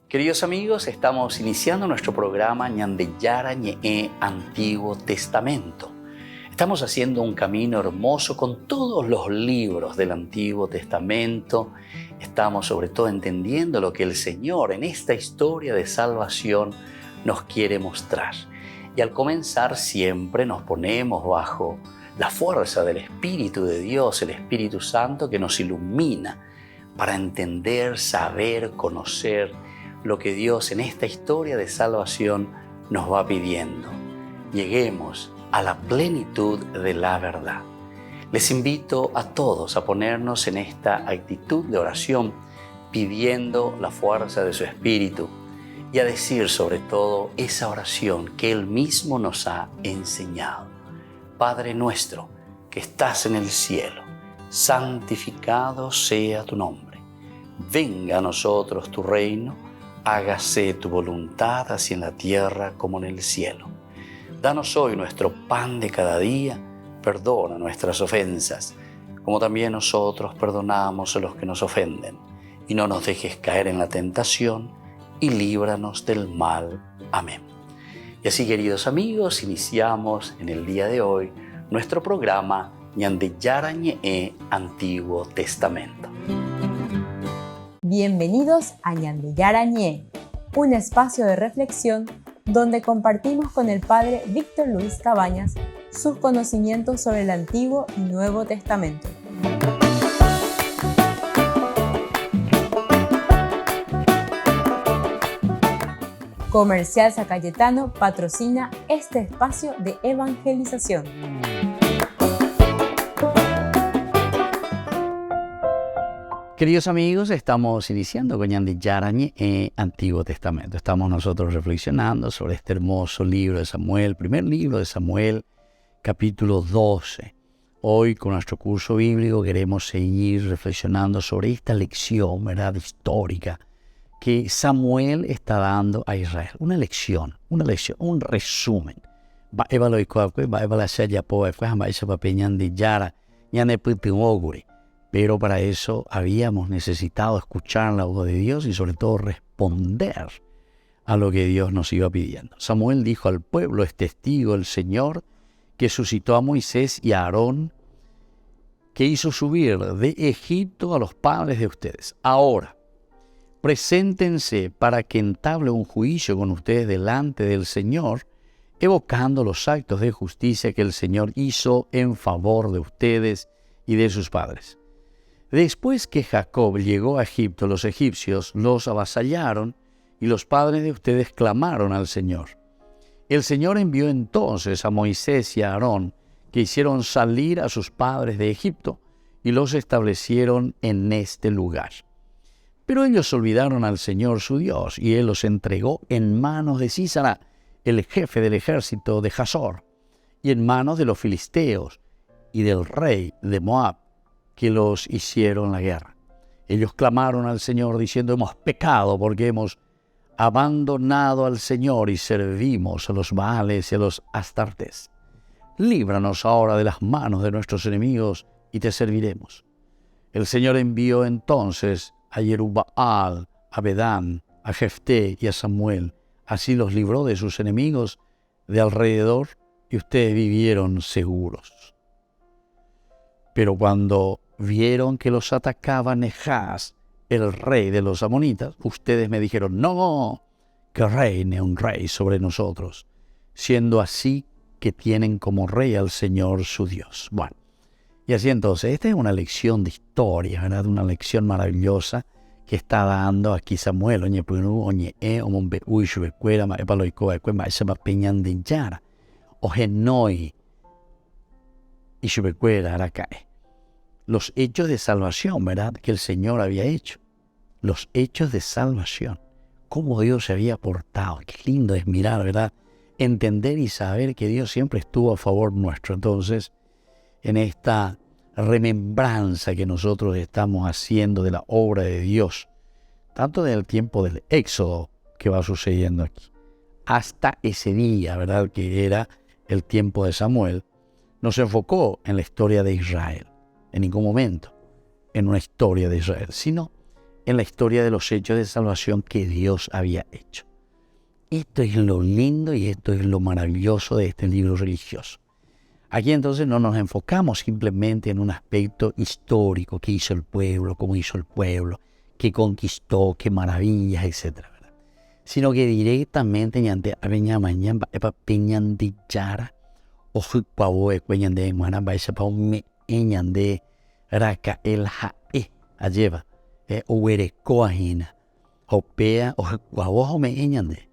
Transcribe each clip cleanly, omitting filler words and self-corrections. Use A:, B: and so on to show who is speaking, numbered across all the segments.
A: Queridos amigos, estamos iniciando nuestro programa Ñandeyara Ñe'e Antiguo Testamento. Estamos haciendo un camino hermoso con todos los libros del Antiguo Testamento. Estamos sobre todo entendiendo lo que el Señor en esta historia de salvación nos quiere mostrar. Y al comenzar siempre nos ponemos bajo la fuerza del Espíritu de Dios, el Espíritu Santo que nos ilumina para entender, saber, conocer lo que Dios en esta historia de salvación nos va pidiendo. Lleguemos a la plenitud de la verdad. Les invito a todos a ponernos en esta actitud de oración, pidiendo la fuerza de su Espíritu y a decir sobre todo esa oración que Él mismo nos ha enseñado. Padre nuestro que estás en el cielo, santificado sea tu nombre. Venga a nosotros tu reino, hágase tu voluntad así en la tierra como en el cielo. Danos hoy nuestro pan de cada día, perdona nuestras ofensas, como también nosotros perdonamos a los que nos ofenden. Y no nos dejes caer en la tentación, y líbranos del mal. Amén. Y así, queridos amigos, iniciamos en el día de hoy nuestro programa Ñandeyara Ñe'e Antiguo Testamento.
B: Bienvenidos a Ñandeyara Ñe'e, un espacio de reflexión donde compartimos con el Padre Víctor Luis Cabañas sus conocimientos sobre el Antiguo y Nuevo Testamento. Comercial San Cayetano patrocina este espacio de evangelización.
A: Queridos amigos, estamos iniciando con Ñandeyara Ñe'e Antiguo Testamento. Estamos nosotros reflexionando sobre este hermoso libro de Samuel, primer libro de Samuel, capítulo 12. Hoy con nuestro curso bíblico queremos seguir reflexionando sobre esta lección, ¿verdad?, histórica que Samuel está dando a Israel. Una lección, un resumen. Pero para eso habíamos necesitado escuchar la voz de Dios y sobre todo responder a lo que Dios nos iba pidiendo. Samuel dijo al pueblo: es testigo el Señor que suscitó a Moisés y a Aarón, que hizo subir de Egipto a los padres de ustedes. Ahora, preséntense para que entable un juicio con ustedes delante del Señor, evocando los actos de justicia que el Señor hizo en favor de ustedes y de sus padres. Después que Jacob llegó a Egipto, los egipcios los avasallaron y los padres de ustedes clamaron al Señor. El Señor envió entonces a Moisés y a Aarón, que hicieron salir a sus padres de Egipto y los establecieron en este lugar. Pero ellos olvidaron al Señor su Dios, y Él los entregó en manos de Sísara, el jefe del ejército de Hazor, y en manos de los filisteos y del rey de Moab, que los hicieron la guerra. Ellos clamaron al Señor diciendo: hemos pecado porque hemos abandonado al Señor y servimos a los Baales y a los Astartes. Líbranos ahora de las manos de nuestros enemigos y te serviremos. El Señor envió entonces a Jerubbaal, a Bedán, a Jefté y a Samuel. Así los libró de sus enemigos de alrededor y ustedes vivieron seguros. Pero cuando vieron que los atacaba Nejás, el rey de los amonitas, ustedes me dijeron: no, que reine un rey sobre nosotros, siendo así que tienen como rey al Señor su Dios. Bueno, y así entonces, esta es una lección de historia, ¿verdad? Una lección maravillosa que está dando aquí Samuel. Los hechos de salvación, ¿verdad?, que el Señor había hecho. Los hechos de salvación. Cómo Dios se había portado. Qué lindo es mirar, ¿verdad? Entender y saber que Dios siempre estuvo a favor nuestro. Entonces, en esta remembranza que nosotros estamos haciendo de la obra de Dios, tanto del tiempo del Éxodo que va sucediendo aquí, hasta ese día, ¿verdad?, que era el tiempo de Samuel, no se enfocó en la historia de Israel, en ningún momento en una historia de Israel, sino en la historia de los hechos de salvación que Dios había hecho. Esto es lo lindo y esto es lo maravilloso de este libro religioso. Aquí entonces no nos enfocamos simplemente en un aspecto histórico, qué hizo el pueblo, cómo hizo el pueblo, qué conquistó, qué maravillas, etc. Sino que directamente ñante aveña mañana epa peñande yara o huipavo ecueñande mara baisa pa me eñande raka el hae alleva o huerecoajina o pea o huipavo me eñande.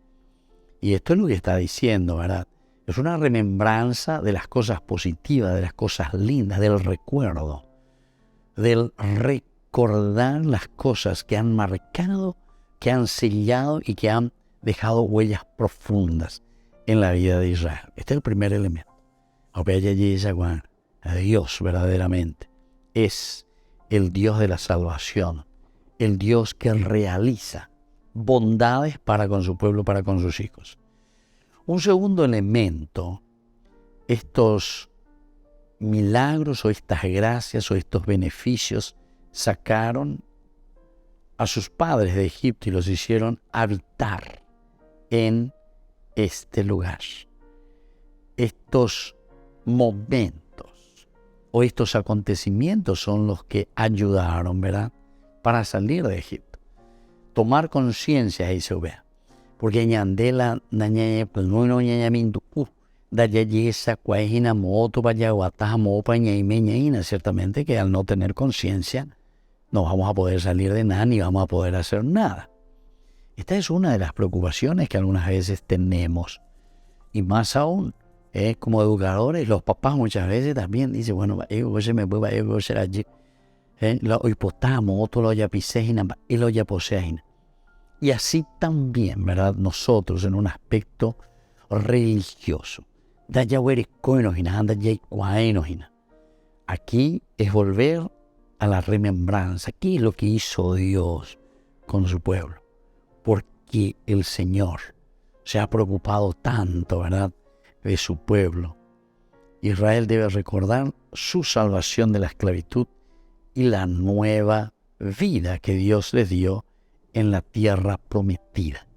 A: Y esto es lo que está diciendo, ¿verdad? Es una remembranza de las cosas positivas, de las cosas lindas, del recuerdo, del recordar las cosas que han marcado, que han sellado y que han dejado huellas profundas en la vida de Israel. Este es el primer elemento. Dios verdaderamente es el Dios de la salvación, el Dios que realiza bondades para con su pueblo, para con sus hijos. Un segundo elemento, estos milagros o estas gracias o estos beneficios sacaron a sus padres de Egipto y los hicieron habitar en este lugar. Estos momentos o estos acontecimientos son los que ayudaron, ¿verdad?, para salir de Egipto. Tomar conciencia ahí se vea. Porque ñandela nañaña pues no ñañamindu da yesa cuajina moto vaya guataja mopa ñaimeñaina, ciertamente que al no tener conciencia no vamos a poder salir de nada ni vamos a poder hacer nada. Esta es una de las preocupaciones que algunas veces tenemos, y más aún como educadores, los papás muchas veces también dicen, bueno, se me puede ser allí, lo hipotamo, otro lo ya pisejina y lo ya poseajina. Y así también, ¿verdad? Nosotros en un aspecto religioso. Aquí es volver a la remembranza. ¿Qué es lo que hizo Dios con su pueblo? Porque el Señor se ha preocupado tanto, ¿verdad?, de su pueblo. Israel debe recordar su salvación de la esclavitud y la nueva vida que Dios les dio en la tierra prometida.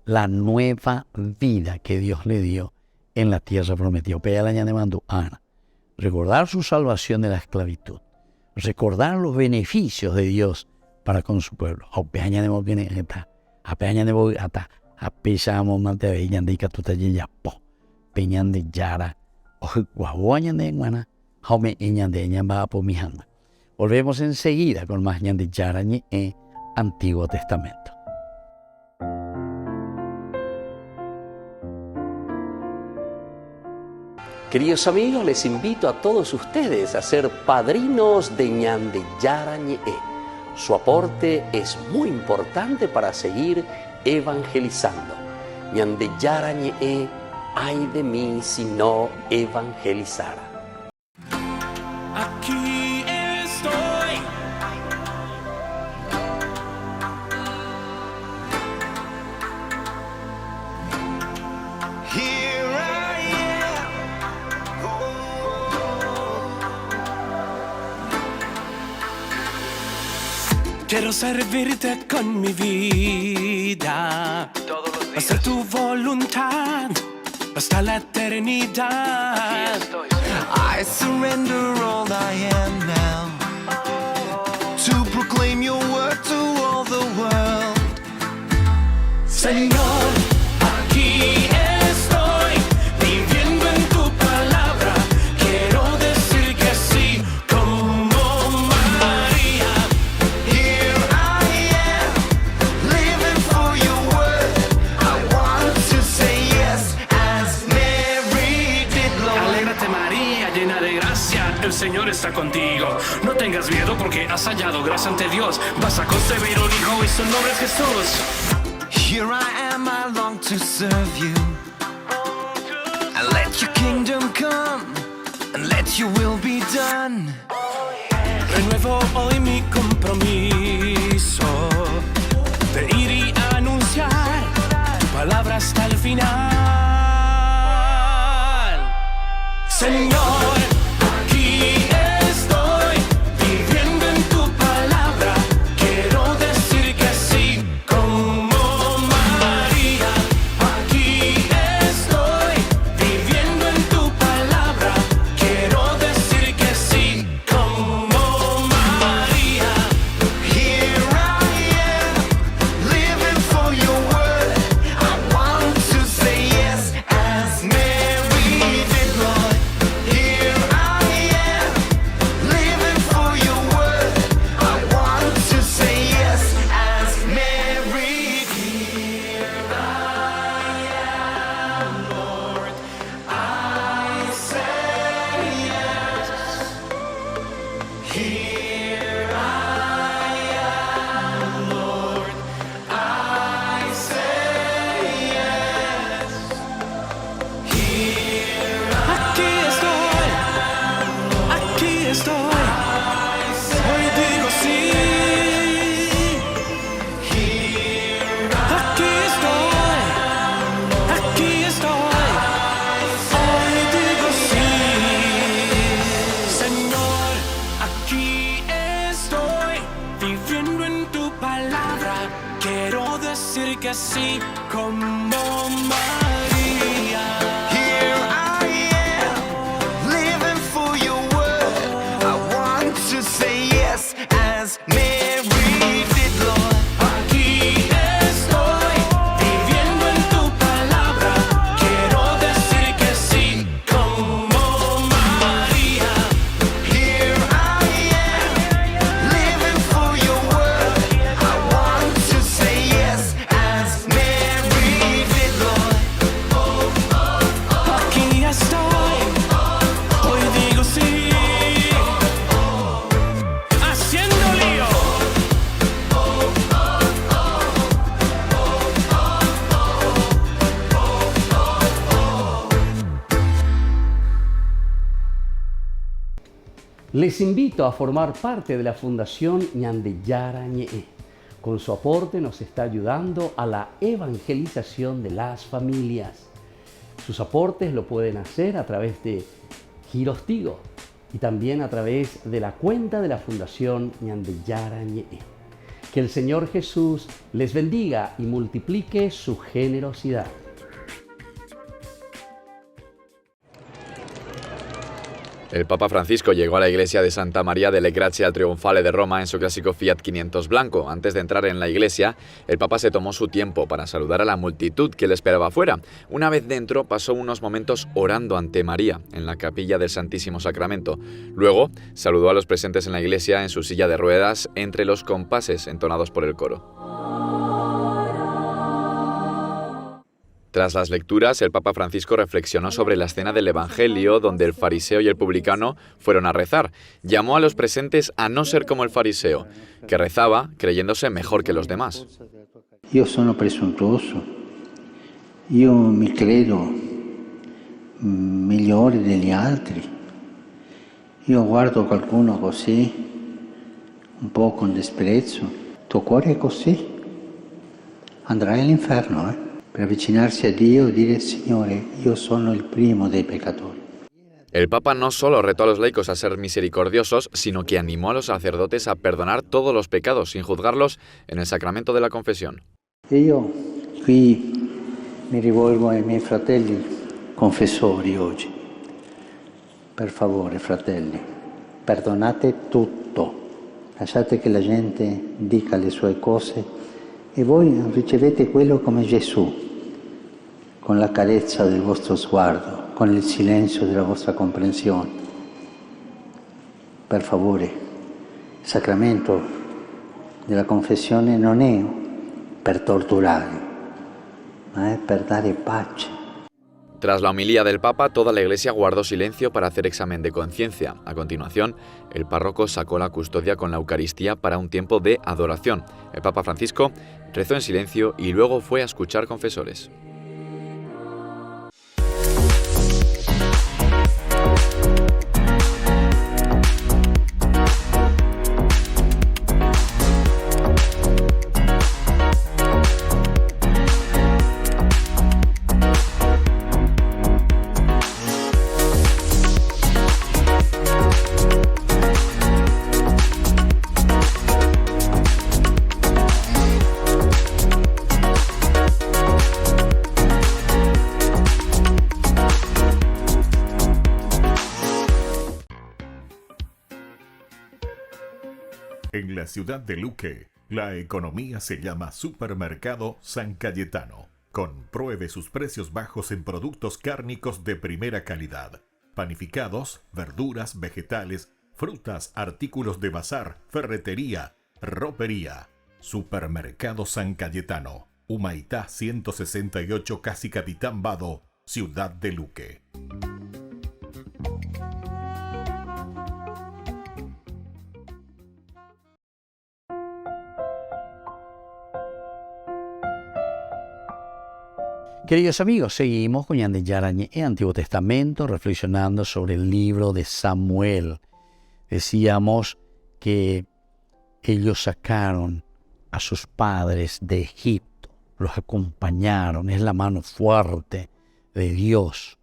A: La nueva vida que Dios le dio en la tierra prometida. Recordar su salvación de la esclavitud. Recordar los beneficios de Dios para con su pueblo. Volvemos enseguida con más ñande yara ñe Antiguo Testamento.
C: Queridos amigos, les invito a todos ustedes a ser padrinos de Ñande Yara Ñe. Su aporte es muy importante para seguir evangelizando. Ñande Yara Ñe, ay de mí si no evangelizara.
D: Aquí estoy. Here I am. Quiero servirte con mi vida, hacer tu voluntad hasta la eternidad. I surrender all I am now, to proclaim your word to all the world. Señor, aquí estoy, viviendo en tu palabra. Quiero decir que sí, como María. Here I am, living for your word. I want to say yes, as Mary did, Lord. Alégrate, María, llena de gracia, el Señor está contigo. No tengas miedo porque has hallado gracia ante Dios. Vas a concebir un hijo y su nombre es Jesús. Here I am, I long to serve you, and let your kingdom come, and let your will be done. Renuevo hoy mi compromiso de ir y anunciar tu palabra hasta el final. Señor, aquí estoy, viviendo en tu palabra. Quiero decir decir que sí como María.
E: Here I am, living for your word. I want to say yes as Mary did, Lord.
D: Aquí estoy, viviendo en tu palabra. Quiero decir que sí como María.
E: Here I am, living for your word. I want to say yes as Mary did, Lord.
D: Aquí estoy, hoy digo sí. Haciendo lío.
C: Les invito a formar parte de la Fundación Ñandeyara Ñe'e. Con su aporte nos está ayudando a la evangelización de las familias. Sus aportes lo pueden hacer a través de Giros Tigo y también a través de la cuenta de la Fundación Ñandeyara Ñe'e. Que el Señor Jesús les bendiga y multiplique su generosidad.
F: El Papa Francisco llegó a la iglesia de Santa María delle Grazie al Trionfale de Roma en su clásico Fiat 500 blanco. Antes de entrar en la iglesia, el Papa se tomó su tiempo para saludar a la multitud que le esperaba afuera. Una vez dentro, pasó unos momentos orando ante María, en la capilla del Santísimo Sacramento. Luego, saludó a los presentes en la iglesia en su silla de ruedas entre los compases entonados por el coro. Tras las lecturas, el Papa Francisco reflexionó sobre la escena del Evangelio donde el fariseo y el publicano fueron a rezar. Llamó a los presentes a no ser como el fariseo, que rezaba creyéndose mejor que los demás.
G: Io sono presuntuoso, io mi credo migliore degli altri. Io guardo qualcuno così, un po' con disprezzo. Tuo cuore è così, andrai all'inferno, Per avvicinarsi a Dio e dire, Signore, io sono il primo dei peccatori.
F: El Papa no solo retó a los laicos a ser misericordiosos, sino que animó a los sacerdotes a perdonar todos los pecados sin juzgarlos en el sacramento de la confesión.
G: E io qui mi rivolgo ai miei fratelli confessori oggi. Per favore, fratelli, perdonate tutto. Lasciate che la gente dica le sue cose e voi ricevete quello come Gesù, con la carezza del vostro sguardo, con il silenzio della vostra comprensione. Per favore, il sacramento della confessione non è per torturare, ma è per dare pace.
F: Tras la homilía del Papa, toda la Iglesia guardó silencio para hacer examen de conciencia. A continuación, el párroco sacó la custodia con la Eucaristía para un tiempo de adoración. El Papa Francisco rezó en silencio y luego fue a escuchar confesores.
H: En la ciudad de Luque, la economía se llama Supermercado San Cayetano. Compruebe sus precios bajos en productos cárnicos de primera calidad. Panificados, verduras, vegetales, frutas, artículos de bazar, ferretería, ropería. Supermercado San Cayetano. Humaitá 168, Casi Capitán Vado, ciudad de Luque.
A: Queridos amigos, seguimos con Ñandeyara Ñe'e, Antiguo Testamento, reflexionando sobre el libro de Samuel. Decíamos que ellos sacaron a sus padres de Egipto, los acompañaron, es la mano fuerte de Dios,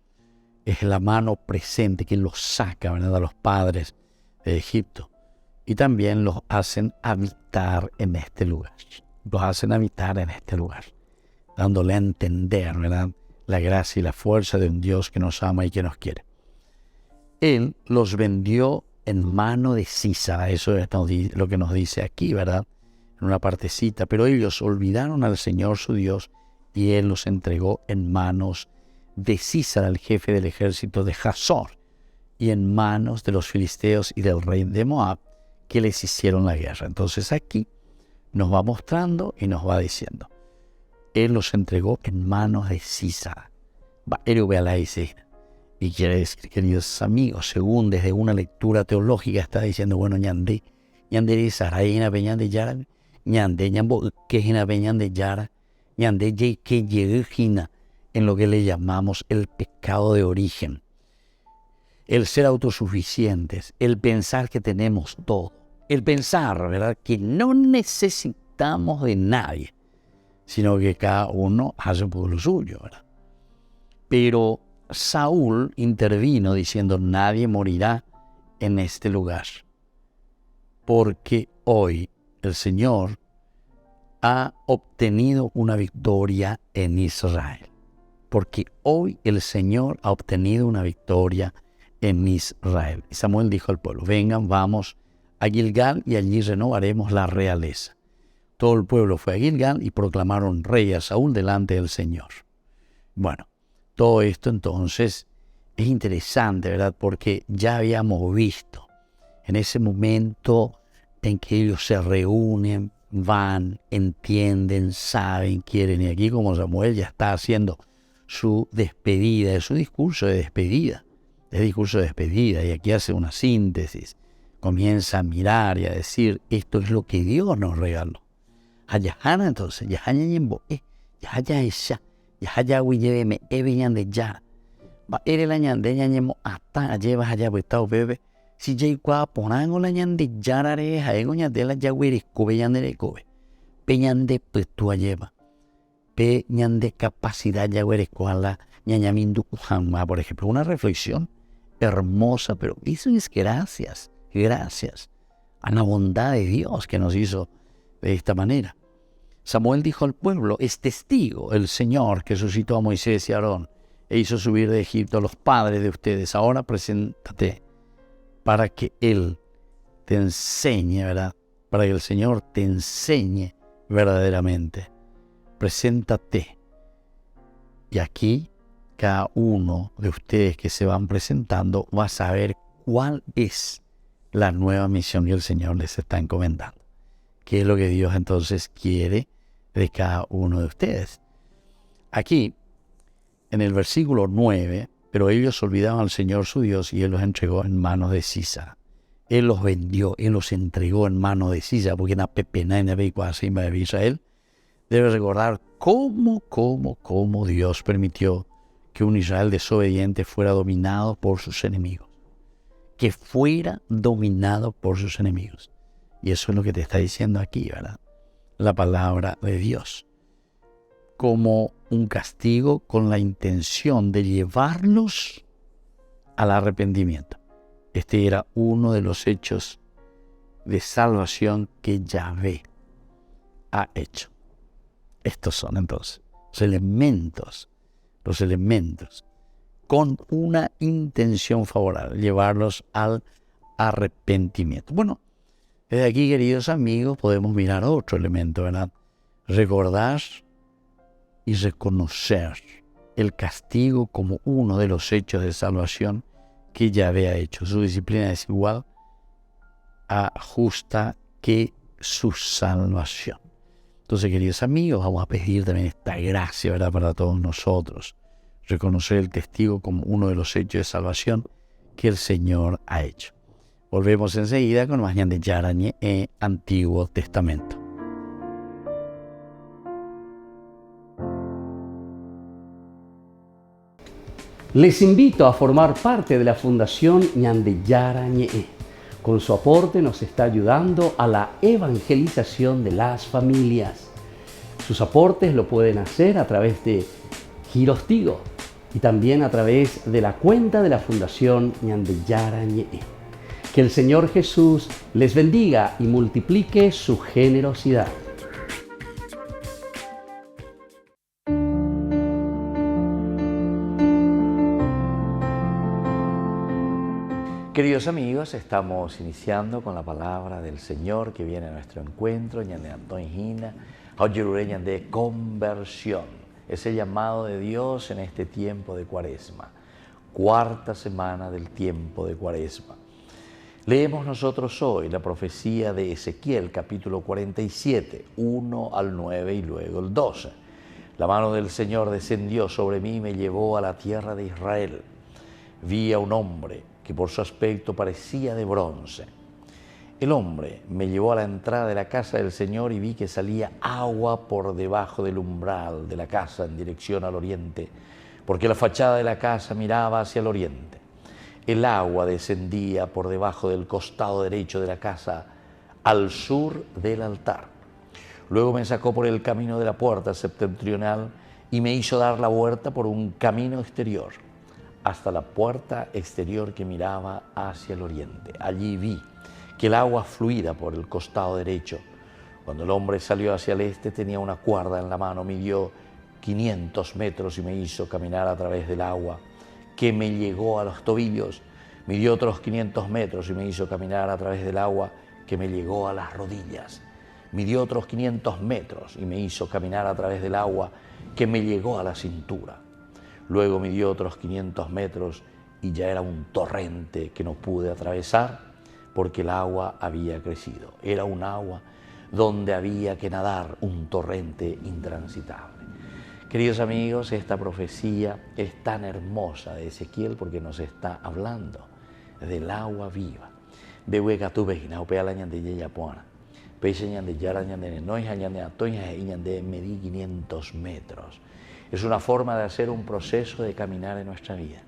A: es la mano presente que los saca, ¿verdad?, a los padres de Egipto, y también los hacen habitar en este lugar. los hacen habitar en este lugar, dándole a entender, ¿verdad?, la gracia y la fuerza de un Dios que nos ama y que nos quiere. Él los vendió en mano de Císara, eso es lo que nos dice aquí, ¿verdad?, en una partecita. Pero ellos olvidaron al Señor su Dios y Él los entregó en manos de Císara, el jefe del ejército de Hazor, y en manos de los filisteos y del rey de Moab, que les hicieron la guerra. Entonces aquí nos va mostrando y nos va diciendo, Él los entregó en manos de Císara. Y quiere decir, queridos amigos, según desde una lectura teológica está diciendo, bueno, ñande Saraina peñan de Yara, ñande ñambo que jina peñan de Yara, ñande que lleguina en lo que le llamamos el pecado de origen. El ser autosuficientes, el pensar que tenemos todo, el pensar, ¿verdad?, que no necesitamos de nadie, sino que cada uno hace un poco lo suyo, ¿verdad? Pero Saúl intervino diciendo, nadie morirá en este lugar, porque hoy el Señor ha obtenido una victoria en Israel. Porque hoy el Señor ha obtenido una victoria en Israel. Y Samuel dijo al pueblo, vengan, vamos a Gilgal y allí renovaremos la realeza. Todo el pueblo fue a Gilgal y proclamaron rey a Saúl delante del Señor. Bueno, todo esto entonces es interesante, ¿verdad? Porque ya habíamos visto en ese momento en que ellos se reúnen, van, entienden, saben, quieren. Y aquí como Samuel ya está haciendo su despedida, su discurso de despedida. Es discurso de despedida y aquí hace una síntesis. Comienza a mirar y a decir, esto es lo que Dios nos regaló. Hayahana entonces, Yahaya Yembo, Yahaya Esha, Yahaya Wiyeme, Eviñan de Ya. Va a la ñande ñañemo hasta llevas allá vuestro bebé. Si ya igual ponan la ñande yarare, jaegoña de la yagueris, cobeñan de cobe. Peñan de pues tú lleva. Peñan de capacidad yagueris, la ñañamindu ujama, por ejemplo. Una reflexión hermosa, pero eso es gracias a la bondad de Dios que nos hizo de esta manera. Samuel dijo al pueblo, es testigo el Señor que suscitó a Moisés y a Aarón e hizo subir de Egipto a los padres de ustedes. Ahora preséntate para que Él te enseñe, ¿verdad? Para que el Señor te enseñe verdaderamente. Preséntate. Y aquí cada uno de ustedes que se van presentando va a saber cuál es la nueva misión que el Señor les está encomendando. ¿Qué es lo que Dios entonces quiere de cada uno de ustedes? Aquí, en el versículo 9, pero ellos olvidaban al Señor su Dios y Él los entregó en manos de Císara. Él los vendió, Él los entregó en manos de Císara, porque en la pepena en el Israel debe recordar cómo Dios permitió que un Israel desobediente fuera dominado por sus enemigos. Que fuera dominado por sus enemigos. Y eso es lo que te está diciendo aquí, ¿verdad? La palabra de Dios. Como un castigo con la intención de llevarlos al arrepentimiento. Este era uno de los hechos de salvación que Yahvé ha hecho. Estos son entonces los elementos con una intención favorable, llevarlos al arrepentimiento. Bueno, desde aquí, queridos amigos, podemos mirar otro elemento, ¿verdad? Recordar y reconocer el castigo como uno de los hechos de salvación que Yahvé ha hecho. Su disciplina es igual a justa que su salvación. Entonces, queridos amigos, vamos a pedir también esta gracia, ¿verdad?, para todos nosotros. Reconocer el testigo como uno de los hechos de salvación que el Señor ha hecho. Volvemos enseguida con más de Yarañe en Antiguo Testamento.
C: Les invito a formar parte de la Fundación Ñande Yarañe. Con su aporte nos está ayudando a la evangelización de las familias. Sus aportes lo pueden hacer a través de Giros Tigo y también a través de la cuenta de la Fundación Ñande Yarañe. Que el Señor Jesús les bendiga y multiplique su generosidad.
A: Queridos amigos, estamos iniciando con la palabra del Señor que viene a nuestro encuentro, ñande Antoñina, Aujurureña de conversión, ese llamado de Dios en este tiempo de Cuaresma, cuarta semana del tiempo de Cuaresma. Leemos nosotros hoy la profecía de Ezequiel, capítulo 47, 1 al 9 y luego el 12. La mano del Señor descendió sobre mí y me llevó a la tierra de Israel. Vi a un hombre que por su aspecto parecía de bronce. El hombre me llevó a la entrada de la casa del Señor y vi que salía agua por debajo del umbral de la casa en dirección al oriente, porque la fachada de la casa miraba hacia el oriente. El agua descendía por debajo del costado derecho de la casa al sur del altar. Luego me sacó por el camino de la puerta septentrional y me hizo dar la vuelta por un camino exterior hasta la puerta exterior que miraba hacia el oriente. Allí vi que el agua fluía por el costado derecho. Cuando el hombre salió hacia el este tenía una cuerda en la mano, midió 500 metros y me hizo caminar a través del agua, que me llegó a los tobillos. Midió otros 500 metros y me hizo caminar a través del agua, que me llegó a las rodillas. Midió otros 500 metros y me hizo caminar a través del agua, que me llegó a la cintura. Luego midió otros 500 metros y ya era un torrente que no pude atravesar porque el agua había crecido. Era un agua donde había que nadar, un torrente intransitable. Queridos amigos, esta profecía es tan hermosa de Ezequiel porque nos está hablando del agua viva. De hueca tu vejina, opea la ñande yayapuana. Peixe ñande yara ñande noija ñande atoña y ñande medí 500 metros. Es una forma de hacer un proceso de caminar en nuestra vida.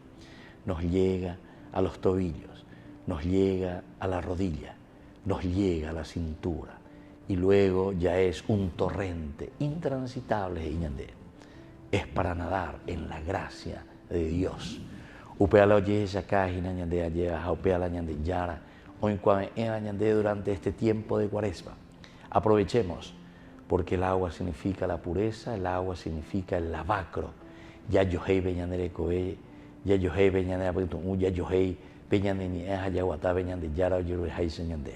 A: Nos llega a los tobillos, nos llega a la rodilla, nos llega a la cintura y luego ya es un torrente intransitable. Es para nadar en la gracia de Dios. Durante este tiempo de Cuaresma, aprovechemos, porque el agua significa la pureza, el agua significa el lavacro. Ya yohei beñandere coe, ya yohei beñandere apuntu, ya yohei beñandere ayahuatá beñandere yara yuruhai señande.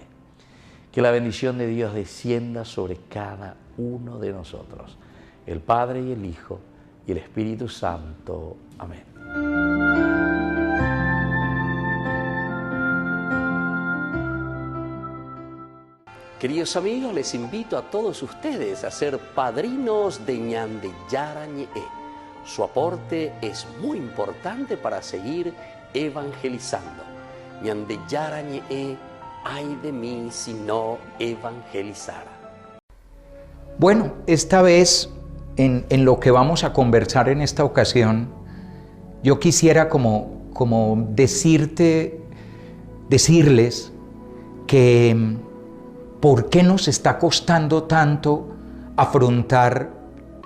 A: Que la bendición de Dios descienda sobre cada uno de nosotros, el Padre y el Hijo y el Espíritu Santo. Amén.
C: Queridos amigos, les invito a todos ustedes a ser padrinos de ñande yarañe. Su aporte es muy importante para seguir evangelizando. Ñande yarañe, ay de mí si no evangelizara.
I: Bueno, esta vez en lo que vamos a conversar en esta ocasión, yo quisiera como decirles que ¿por qué nos está costando tanto afrontar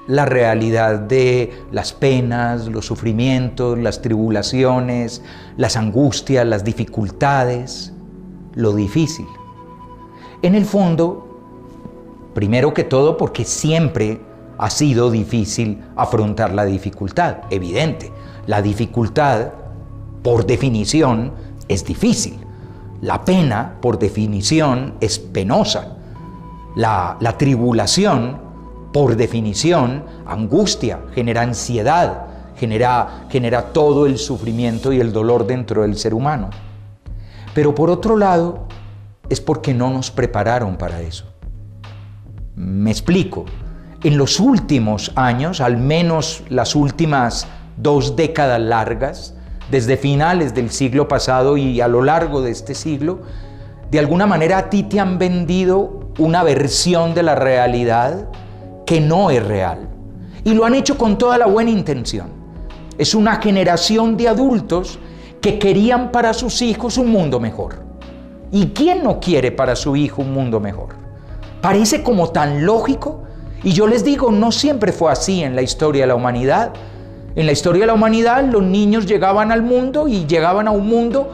I: la realidad de las penas, los sufrimientos, las tribulaciones, las angustias, las dificultades, lo difícil? En el fondo, primero que todo, porque siempre ha sido difícil afrontar la dificultad, evidente. La dificultad, por definición, es difícil. La pena, por definición, es penosa. La tribulación, por definición, angustia, genera ansiedad, genera todo el sufrimiento y el dolor dentro del ser humano. Pero por otro lado, es porque no nos prepararon para eso. Me explico. En los últimos años, al menos las últimas 2 décadas largas, desde finales del siglo pasado y a lo largo de este siglo, de alguna manera a ti te han vendido una versión de la realidad que no es real. Y lo han hecho con toda la buena intención. Es una generación de adultos que querían para sus hijos un mundo mejor. ¿Y quién no quiere para su hijo un mundo mejor? Parece como tan lógico, y yo les digo, no siempre fue así en la historia de la humanidad. En la historia de la humanidad, los niños llegaban al mundo y llegaban a un mundo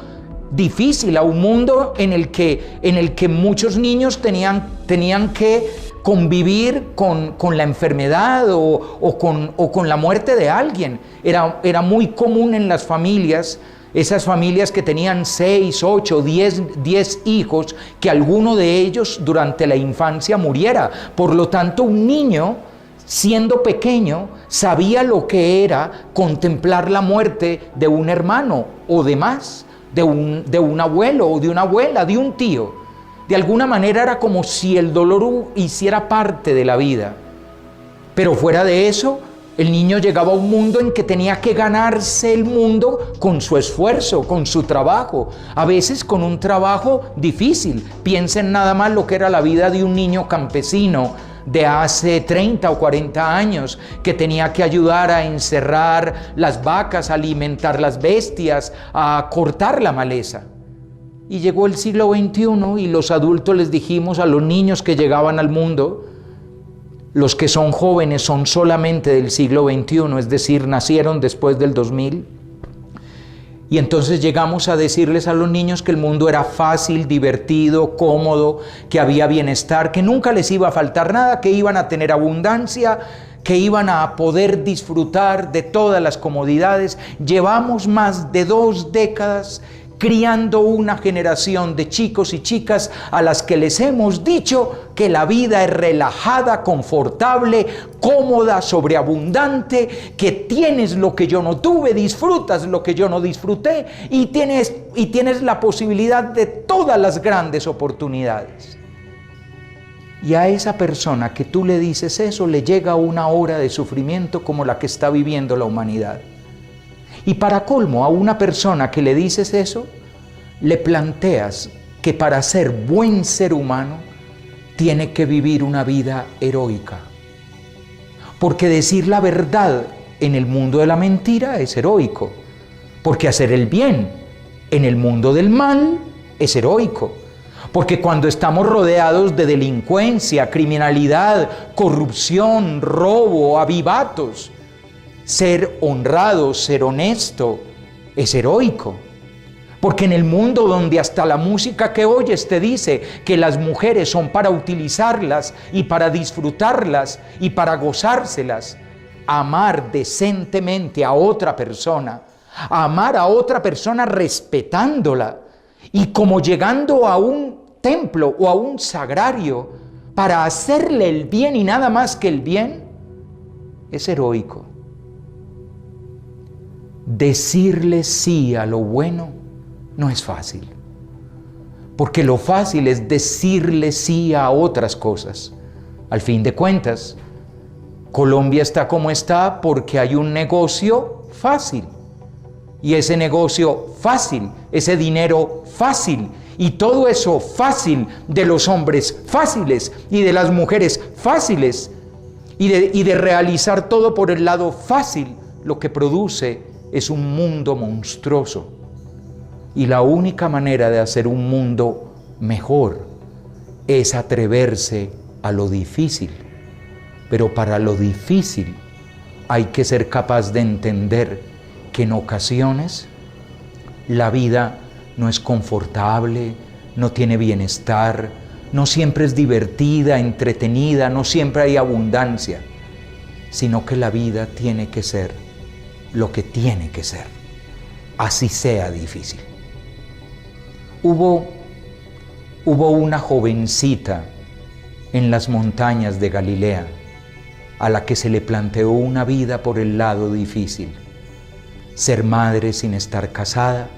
I: difícil, a un mundo en el que muchos niños tenían que convivir con la enfermedad o con la muerte de alguien. Era muy común en las familias Esas familias que tenían 6, 8, 10 hijos, que alguno de ellos durante la infancia muriera. Por lo tanto, un niño, siendo pequeño, sabía lo que era contemplar la muerte de un hermano o de más, de un abuelo o de una abuela, de un tío. De alguna manera era como si el dolor hiciera parte de la vida. Pero fuera de eso, el niño llegaba a un mundo en que tenía que ganarse el mundo con su esfuerzo, con su trabajo, a veces con un trabajo difícil. Piensen nada más lo que era la vida de un niño campesino de hace 30 o 40 años, que tenía que ayudar a encerrar las vacas, a alimentar las bestias, a cortar la maleza. Y llegó el siglo XXI y los adultos les dijimos a los niños que llegaban al mundo: los que son jóvenes son solamente del siglo XXI, es decir, nacieron después del 2000. Y entonces llegamos a decirles a los niños que el mundo era fácil, divertido, cómodo, que había bienestar, que nunca les iba a faltar nada, que iban a tener abundancia, que iban a poder disfrutar de todas las comodidades. Llevamos más de 2 décadas criando una generación de chicos y chicas a las que les hemos dicho que la vida es relajada, confortable, cómoda, sobreabundante, que tienes lo que yo no tuve, disfrutas lo que yo no disfruté y tienes la posibilidad de todas las grandes oportunidades. Y a esa persona que tú le dices eso, le llega una hora de sufrimiento como la que está viviendo la humanidad. Y para colmo, a una persona que le dices eso, le planteas que para ser buen ser humano tiene que vivir una vida heroica. Porque decir la verdad en el mundo de la mentira es heroico. Porque hacer el bien en el mundo del mal es heroico. Porque cuando estamos rodeados de delincuencia, criminalidad, corrupción, robo, avivatos, ser honrado, ser honesto, es heroico. Porque en el mundo donde hasta la música que oyes te dice que las mujeres son para utilizarlas y para disfrutarlas y para gozárselas, amar decentemente a otra persona, amar a otra persona respetándola y como llegando a un templo o a un sagrario para hacerle el bien y nada más que el bien, es heroico. Decirle sí a lo bueno no es fácil, porque lo fácil es decirle sí a otras cosas. Al fin de cuentas, Colombia está como está porque hay un negocio fácil, y ese negocio fácil, ese dinero fácil, y todo eso fácil de los hombres fáciles y de las mujeres fáciles, y de realizar todo por el lado fácil, lo que produce es un mundo monstruoso. Y la única manera de hacer un mundo mejor es atreverse a lo difícil. Pero para lo difícil hay que ser capaz de entender que en ocasiones la vida no es confortable, no tiene bienestar, no siempre es divertida, entretenida, no siempre hay abundancia, sino que la vida tiene que ser lo que tiene que ser, así sea difícil. Hubo una jovencita en las montañas de Galilea a la que se le planteó una vida por el lado difícil: ser madre sin estar casada,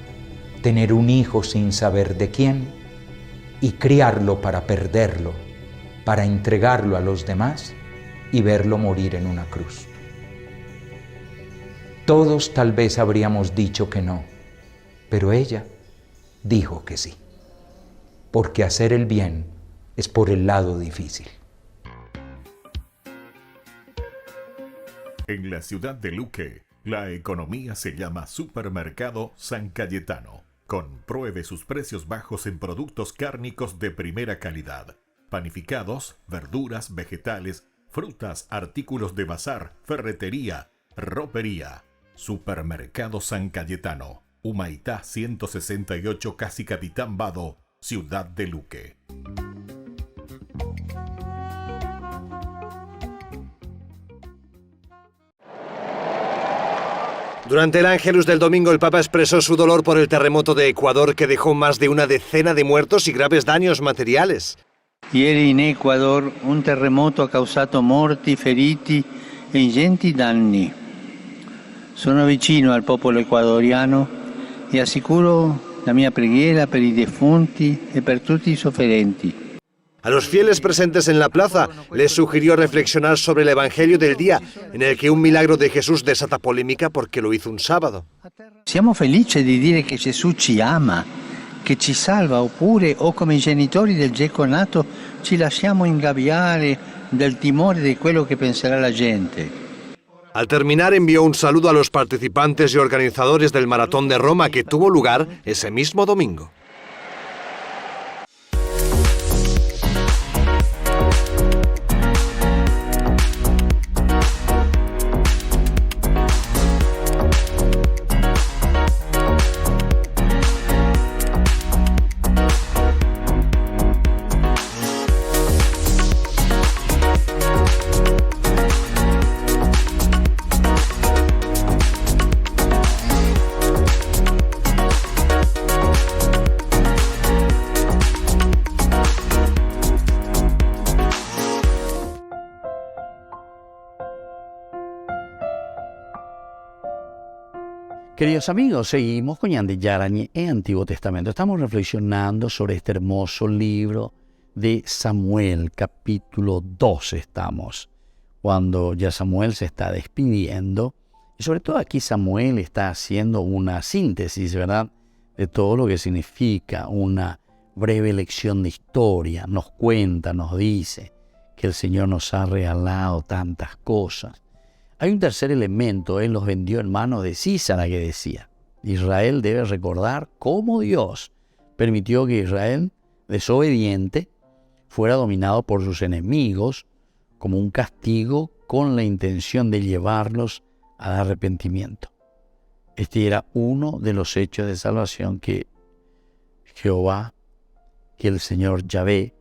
I: tener un hijo sin saber de quién y criarlo para perderlo, para entregarlo a los demás y verlo morir en una cruz. Todos tal vez habríamos dicho que no, pero ella dijo que sí, porque hacer el bien es por el lado difícil.
H: En la ciudad de Luque, la economía se llama Supermercado San Cayetano. Compruebe sus precios bajos en productos cárnicos de primera calidad: panificados, verduras, vegetales, frutas, artículos de bazar, ferretería, ropería. Supermercado San Cayetano, Humaitá 168, Casi Capitán Vado, Ciudad de Luque.
J: Durante el Ángelus del domingo, el Papa expresó su dolor por el terremoto de Ecuador que dejó más de una decena de muertos y graves daños materiales.
G: Ieri in Ecuador un terremoto ha causato morti, feriti e ingenti danni. Sono vicino al popolo ecuadoriano e assicuro la mia preghiera per i defunti e per tutti i sofferenti.
J: A los fieles presentes en la plaza les sugirió reflexionar sobre el Evangelio del día, en el que un milagro de Jesús desata polémica porque lo hizo un sábado.
G: Siamo felici di dire che Gesù ci ama, che ci salva, oppure o come i genitori del geco nato ci lasciamo ingabbiare del timore di quello che penserà la gente.
J: Al terminar envió un saludo a los participantes y organizadores del Maratón de Roma que tuvo lugar ese mismo domingo.
A: Queridos amigos, seguimos con Ñande Yarañe en Antiguo Testamento. Estamos reflexionando sobre este hermoso libro de Samuel, capítulo 12 estamos, cuando ya Samuel se está despidiendo. Y sobre todo aquí Samuel está haciendo una síntesis, ¿verdad?, de todo lo que significa una breve lección de historia. Nos cuenta, nos dice que el Señor nos ha regalado tantas cosas. Hay un tercer elemento, Él los vendió en manos de Císara, que decía, Israel debe recordar cómo Dios permitió que Israel, desobediente, fuera dominado por sus enemigos como un castigo con la intención de llevarlos al arrepentimiento. Este era uno de los hechos de salvación que Jehová, que el Señor Yahvé,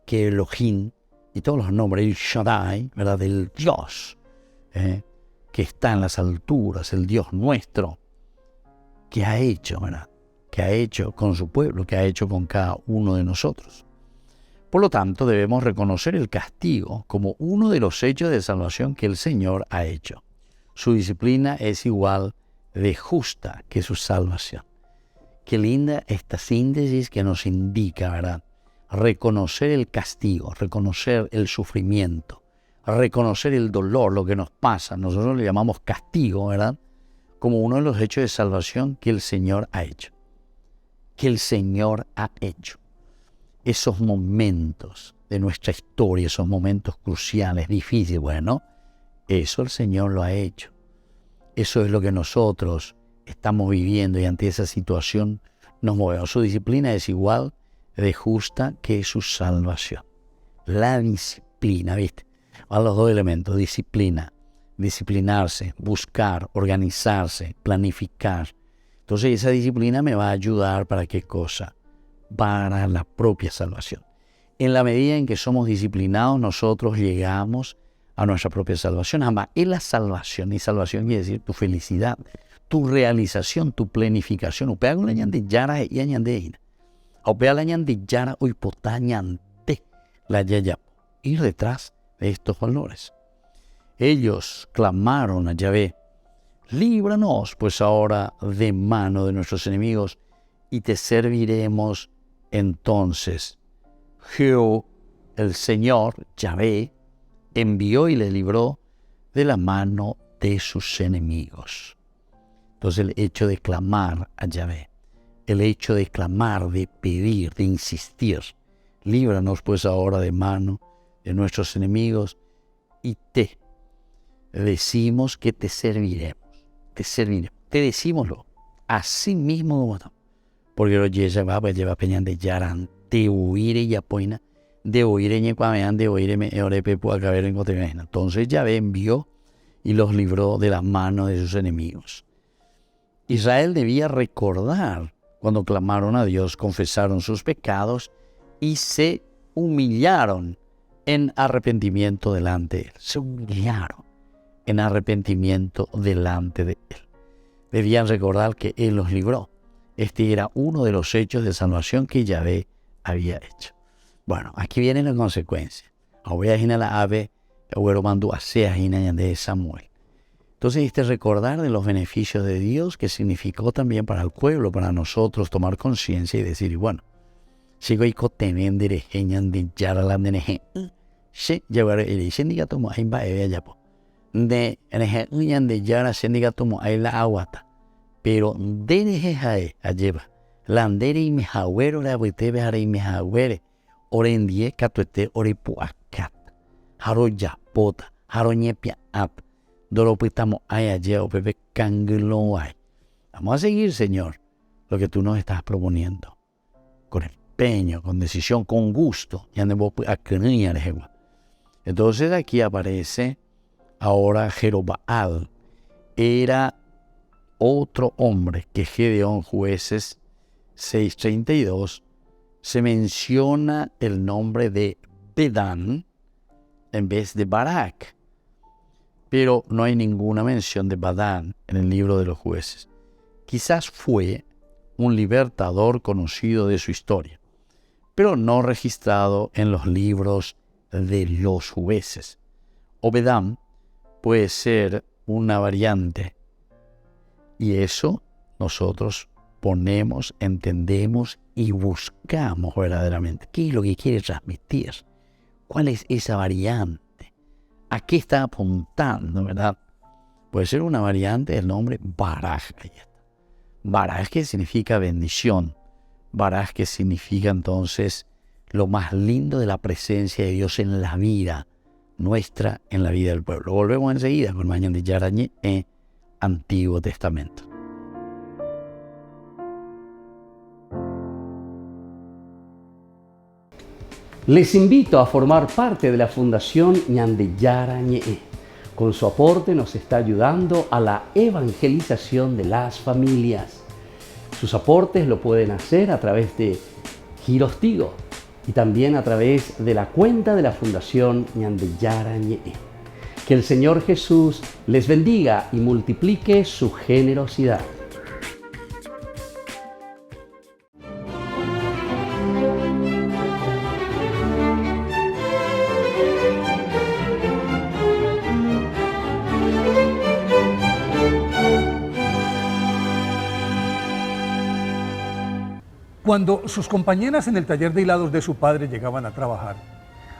A: que Elohim y todos los nombres, el Shaddai, ¿verdad?, del Dios, que está en las alturas, el Dios nuestro, que ha hecho, ¿verdad?, que ha hecho con su pueblo, que ha hecho con cada uno de nosotros. Por lo tanto, debemos reconocer el castigo como uno de los hechos de salvación que el Señor ha hecho. Su disciplina es igual de justa que su salvación. Qué linda esta síntesis que nos indica, ¿verdad?, reconocer el castigo, reconocer el sufrimiento, reconocer el dolor, lo que nos pasa. Nosotros le llamamos castigo, ¿verdad?, como uno de los hechos de salvación que el Señor ha hecho. Que el Señor ha hecho. Esos momentos de nuestra historia, esos momentos cruciales, difíciles, bueno, eso el Señor lo ha hecho. Eso es lo que nosotros estamos viviendo y ante esa situación nos movemos. Su disciplina es igual de justa que su salvación. La disciplina, ¿viste? A los dos elementos, disciplina, disciplinarse, buscar, organizarse, planificar. Entonces esa disciplina me va a ayudar ¿para qué cosa? Para la propia salvación. En la medida en que somos disciplinados, nosotros llegamos a nuestra propia salvación. Además, es la salvación, y salvación quiere decir tu felicidad, tu realización, tu planificación. Upea con la ñande yara y añande ina. Upea la ñande yara hoy potañante la yaya. Ir detrás de estos valores. Ellos clamaron a Yahvé, líbranos pues ahora de mano de nuestros enemigos y te serviremos. Entonces Jehová, el Señor, Yahvé, envió y les libró de la mano de sus enemigos. Entonces el hecho de clamar a Yahvé, el hecho de clamar, de pedir, de insistir, líbranos pues ahora de mano de nuestros enemigos y te decimos que te serviremos, te decímoslo, así mismo como estamos. Porque lo lleva peñan de yaran, de huir y apoina, de oír en cuamean, de oír en orepe pueda caber en cotemena. Entonces Yahvé envió y los libró de las manos de sus enemigos. Israel debía recordar cuando clamaron a Dios, confesaron sus pecados y se humillaron en arrepentimiento delante de Él. Se humillaron en arrepentimiento delante de Él. debían recordar que Él los libró. Este era uno de los hechos de salvación que Yahvé había hecho. Bueno, aquí viene la consecuencia. Ahora es la ave, ahora mandó a sea de Samuel. Entonces, recordar de los beneficios de Dios que significó también para el pueblo, para nosotros, tomar conciencia y decir, bueno, sigo y cotemen de regeñan de yaralan de neje. Se llevaré el sendiga tomo ahí va allá po. De regeñan de yara sendiga tomo ahí la aguata. Pero de neje jae alleva. Landere y mejagüero la buite behare y mejagüere. Orendie catuete oripu acat. Haro yapota. Haro ñepia ap. Doropitamo ay allá o pepe canglo ay. Vamos a seguir, Señor, lo que tú nos estás proponiendo. Con empeño, con decisión, con gusto. Entonces aquí aparece ahora Jerobaal. Era otro hombre que Gedeón, Jueces 6:32, se menciona el nombre de Bedán en vez de Barak. Pero no hay ninguna mención de Badán en el libro de los Jueces. Quizás fue un libertador conocido de su historia, pero no registrado en los libros de los Jueces. O Bedán puede ser una variante, y eso nosotros ponemos, entendemos y buscamos verdaderamente. ¿Qué es lo que quiere transmitir? ¿Cuál es esa variante? ¿A qué está apuntando, verdad? Puede ser una variante del nombre Baraj. Baraj, que significa bendición. Baraj, que significa entonces lo más lindo de la presencia de Dios en la vida nuestra, en la vida del pueblo. Volvemos enseguida con Mañana de Yarañé en Antiguo Testamento.
C: Les invito a formar parte de la Fundación Ñande Yarañé. Con su aporte nos está ayudando a la evangelización de las familias. Sus aportes lo pueden hacer a través de Giros Tigo y también a través de la cuenta de la Fundación Ñande Yarañé. Que el Señor Jesús les bendiga y multiplique su generosidad.
K: Cuando sus compañeras en el taller de hilados de su padre llegaban a trabajar,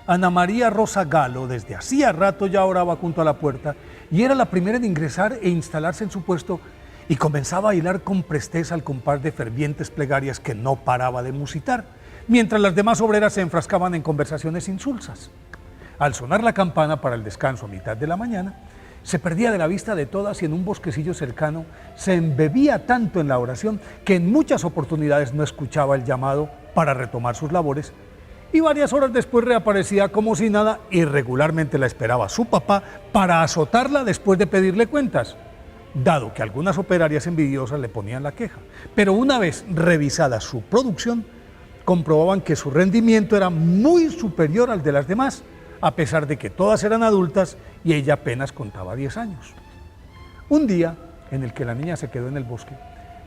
K: Ana María Rosa Galo desde hacía rato ya oraba junto a la puerta y era la primera en ingresar e instalarse en su puesto y comenzaba a hilar con presteza al compás de fervientes plegarias que no paraba de musitar, mientras las demás obreras se enfrascaban en conversaciones insulsas. Al sonar la campana para el descanso a mitad de la mañana, se perdía de la vista de todas y en un bosquecillo cercano se embebía tanto en la oración que en muchas oportunidades no escuchaba el llamado para retomar sus labores y varias horas después reaparecía como si nada y regularmente la esperaba su papá para azotarla después de pedirle cuentas, dado que algunas operarias envidiosas le ponían la queja. Pero una vez revisada su producción, comprobaban que su rendimiento era muy superior al de las demás, a pesar de que todas eran adultas y ella apenas contaba 10 años. Un día, en el que la niña se quedó en el bosque,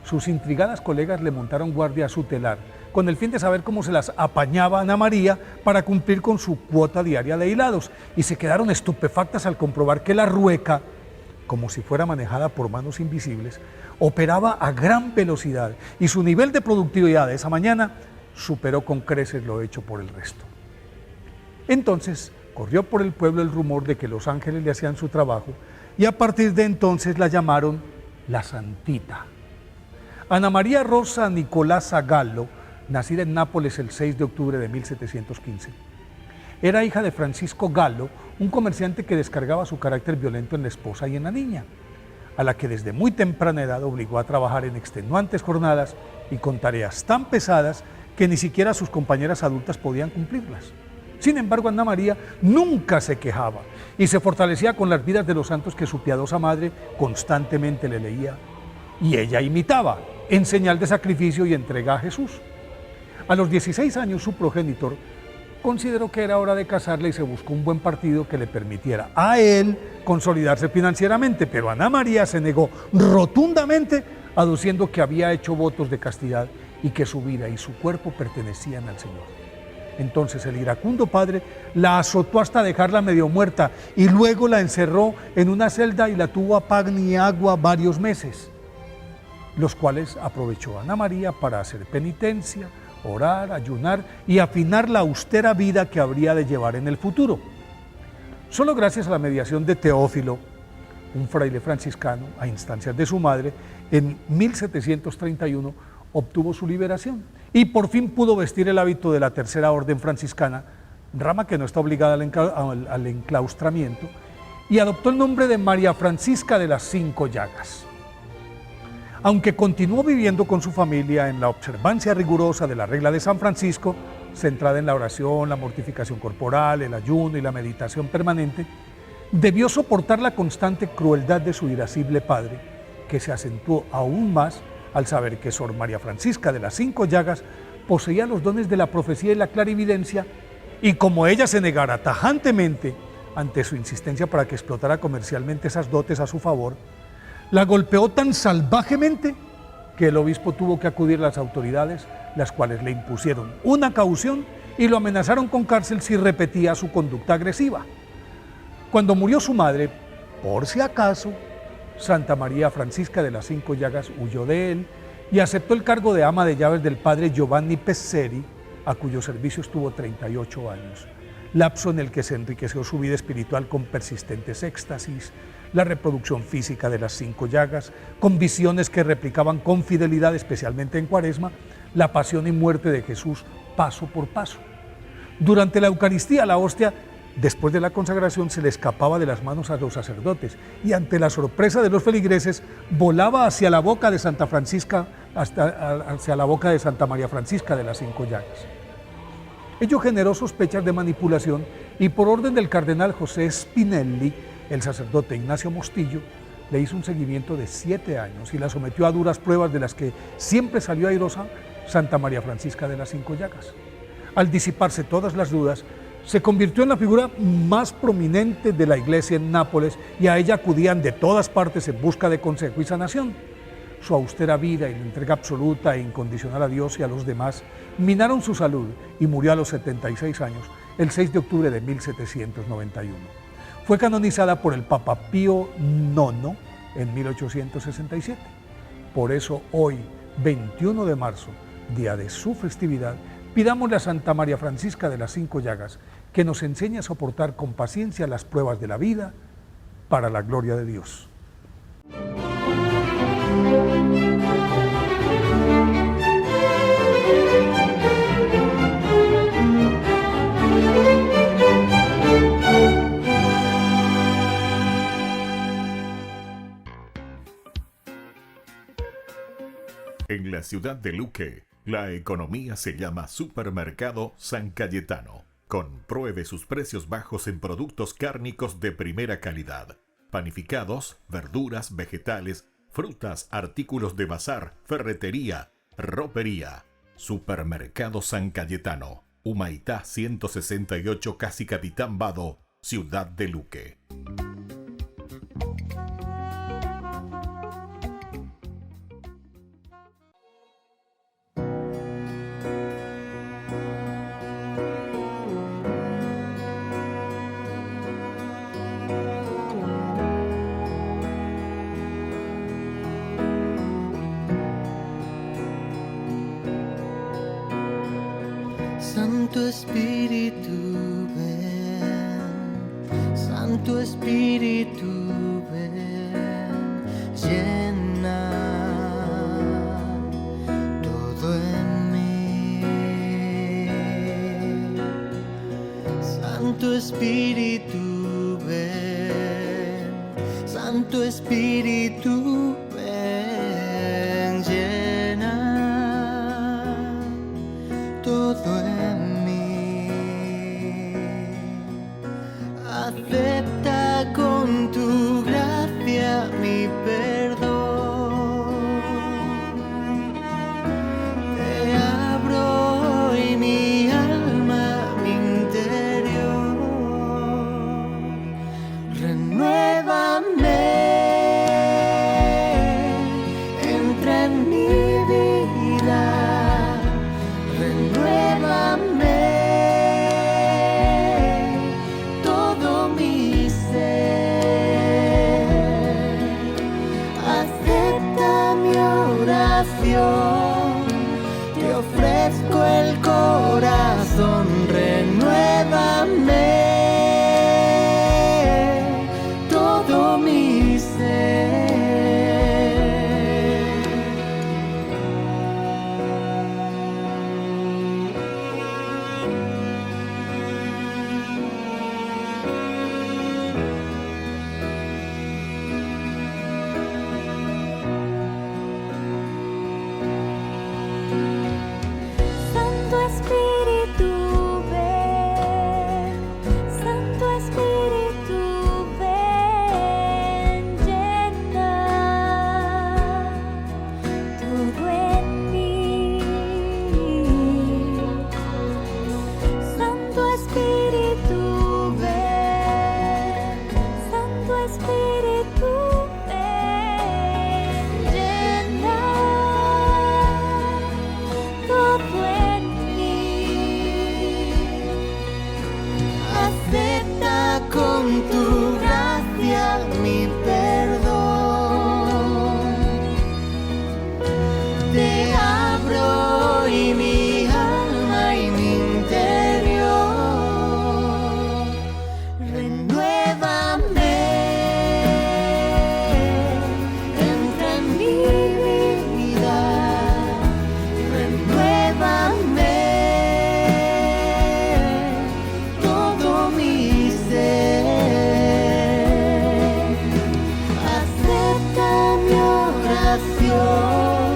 K: sus intrigadas colegas le montaron guardia a su telar, con el fin de saber cómo se las apañaba Ana María para cumplir con su cuota diaria de hilados, y se quedaron estupefactas al comprobar que la rueca, como si fuera manejada por manos invisibles, operaba a gran velocidad, y su nivel de productividad esa mañana superó con creces lo hecho por el resto. Entonces, corrió por el pueblo el rumor de que los ángeles le hacían su trabajo y a partir de entonces la llamaron la Santita. Ana María Rosa Nicolasa Gallo, nacida en Nápoles el 6 de octubre de 1715, era hija de Francisco Gallo, un comerciante que descargaba su carácter violento en la esposa y en la niña, a la que desde muy temprana edad obligó a trabajar en extenuantes jornadas y con tareas tan pesadas que ni siquiera sus compañeras adultas podían cumplirlas. Sin embargo, Ana María nunca se quejaba y se fortalecía con las vidas de los santos que su piadosa madre constantemente le leía y ella imitaba, en señal de sacrificio y entrega a Jesús. A los 16 años, su progenitor consideró que era hora de casarla y se buscó un buen partido que le permitiera a él consolidarse financieramente, pero Ana María se negó rotundamente, aduciendo que había hecho votos de castidad y que su vida y su cuerpo pertenecían al Señor. Entonces el iracundo padre la azotó hasta dejarla medio muerta y luego la encerró en una celda y la tuvo a pan y agua varios meses, los cuales aprovechó Ana María para hacer penitencia, orar, ayunar y afinar la austera vida que habría de llevar en el futuro. Solo gracias a la mediación de Teófilo, un fraile franciscano, a instancias de su madre, en 1731 obtuvo su liberación y por fin pudo vestir el hábito de la Tercera Orden Franciscana, rama que no está obligada al enclaustramiento, y adoptó el nombre de María Francisca de las Cinco Llagas. Aunque continuó viviendo con su familia en la observancia rigurosa de la regla de San Francisco, centrada en la oración, la mortificación corporal, el ayuno y la meditación permanente, debió soportar la constante crueldad de su irascible padre, que se acentuó aún más al saber que Sor María Francisca de las Cinco Llagas poseía los dones de la profecía y la clarividencia, y como ella se negara tajantemente ante su insistencia para que explotara comercialmente esas dotes a su favor, la golpeó tan salvajemente que el obispo tuvo que acudir a las autoridades, las cuales le impusieron una caución y lo amenazaron con cárcel si repetía su conducta agresiva. Cuando murió su madre, por si acaso, Santa María Francisca de las Cinco Llagas huyó de él y aceptó el cargo de ama de llaves del padre Giovanni Pezzeri, a cuyo servicio estuvo 38 años, lapso en el que se enriqueció su vida espiritual con persistentes éxtasis, la reproducción física de las Cinco Llagas, con visiones que replicaban con fidelidad, especialmente en Cuaresma, la pasión y muerte de Jesús paso por paso. Durante la Eucaristía, la hostia, después de la consagración, se le escapaba de las manos a los sacerdotes y ante la sorpresa de los feligreses volaba hacia la boca de Santa Francisca, hacia la boca de Santa María Francisca de las Cinco Llagas. Ello generó sospechas de manipulación y por orden del cardenal José Spinelli, el sacerdote Ignacio Mostillo le hizo un seguimiento de 7 años y la sometió a duras pruebas de las que siempre salió airosa Santa María Francisca de las Cinco Llagas. Al disiparse todas las dudas, se convirtió en la figura más prominente de la iglesia en Nápoles y a ella acudían de todas partes en busca de consejo y sanación. Su austera vida y la entrega absoluta e incondicional a Dios y a los demás minaron su salud y murió a los 76 años, el 6 de octubre de 1791. Fue canonizada por el Papa Pío IX en 1867. Por eso hoy, 21 de marzo, día de su festividad, pidámosle a Santa María Francisca de las Cinco Llagas que nos enseñe a soportar con paciencia las pruebas de la vida para la gloria de Dios.
H: En la ciudad de Luque, la economía se llama Supermercado San Cayetano. Compruebe sus precios bajos en productos cárnicos de primera calidad. Panificados, verduras, vegetales, frutas, artículos de bazar, ferretería, ropería. Supermercado San Cayetano. Humaitá 168, Casi Capitán Vado, ciudad de Luque.
E: Santo Espíritu, ven, Santo Espíritu, ven, llena todo en mí. Santo Espíritu, ven, Santo Espíritu, ven, llena todo en mí. Acepta con tu gracia mi perdón. Te abro hoy mi alma, mi oración, te ofrezco el corazón, renuévame todo mi ser.
L: Santo Espíritu, ven. Santo Espíritu, ven. Llena todo en mí. Santo Espíritu, ven. Santo Espíritu, ven. Llena todo en mí.
E: Acepta con tu gracia mi perdón. Te abro y mi alma y mi interior. Renuévame, entra en mi vida. Renuévame todo mi ser. Acepta mi oración,